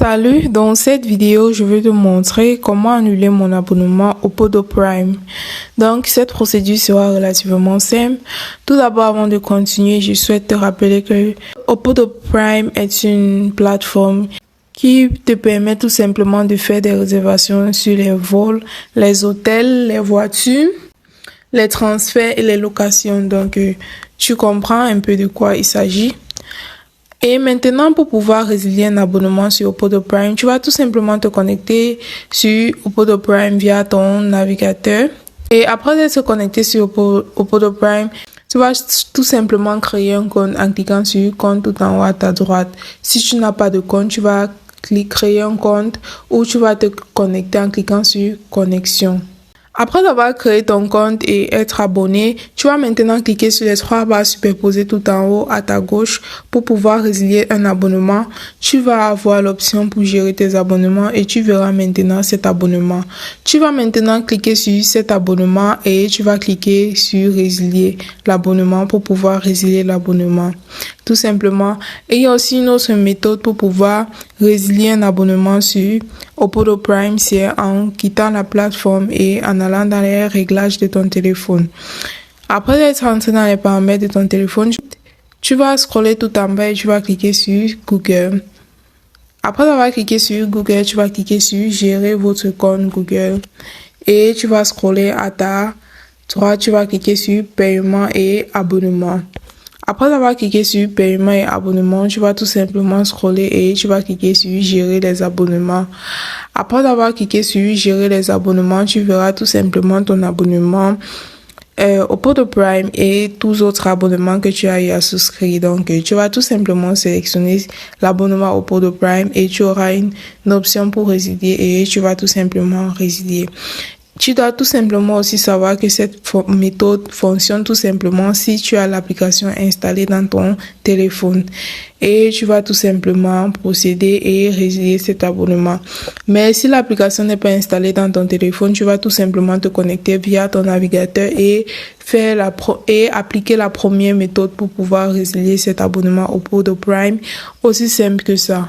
Salut, dans cette vidéo, je vais te montrer comment annuler mon abonnement au Opodo Prime. Donc, cette procédure sera relativement simple. Tout d'abord, avant de continuer, je souhaite te rappeler que Opodo Prime est une plateforme qui te permet tout simplement de faire des réservations sur les vols, les hôtels, les voitures, les transferts et les locations. Donc, tu comprends un peu de quoi il s'agit. Et maintenant, pour pouvoir résilier un abonnement sur Opodo Prime, tu vas tout simplement te connecter sur Opodo Prime via ton navigateur. Et après être connecté sur Opodo Prime, tu vas tout simplement créer un compte en cliquant sur compte tout en haut à ta droite. Si tu n'as pas de compte, tu vas créer un compte ou tu vas te connecter en cliquant sur connexion. Après avoir créé ton compte et être abonné, tu vas maintenant cliquer sur les trois barres superposées tout en haut à ta gauche pour pouvoir résilier un abonnement. Tu vas avoir l'option pour gérer tes abonnements et tu verras maintenant cet abonnement. Tu vas maintenant cliquer sur cet abonnement et tu vas cliquer sur résilier l'abonnement pour pouvoir résilier l'abonnement. Tout simplement. Et il y a aussi une autre méthode pour pouvoir résilier un abonnement sur Opodo Prime, c'est en quittant la plateforme et en allant dans les réglages de ton téléphone. Après être entré dans les paramètres de ton téléphone, tu vas scroller tout en bas et tu vas cliquer sur Google. Après avoir cliqué sur Google, tu vas cliquer sur gérer votre compte Google et tu vas scroller à ta droite, tu vas cliquer sur paiement et abonnement. Après avoir cliqué sur paiement et abonnement, tu vas tout simplement scroller et tu vas cliquer sur gérer les abonnements. Après avoir cliqué sur gérer les abonnements, tu verras tout simplement ton abonnement Opodo Prime et tous autres abonnements que tu as eu à souscrire. Donc, tu vas tout simplement sélectionner l'abonnement Opodo Prime et tu auras une option pour résilier et tu vas tout simplement résilier. Tu dois tout simplement aussi savoir que cette méthode fonctionne tout simplement si tu as l'application installée dans ton téléphone. Et tu vas tout simplement procéder et résilier cet abonnement. Mais si l'application n'est pas installée dans ton téléphone, tu vas tout simplement te connecter via ton navigateur et appliquer la première méthode pour pouvoir résilier cet abonnement au Opodo Prime. Aussi simple que ça.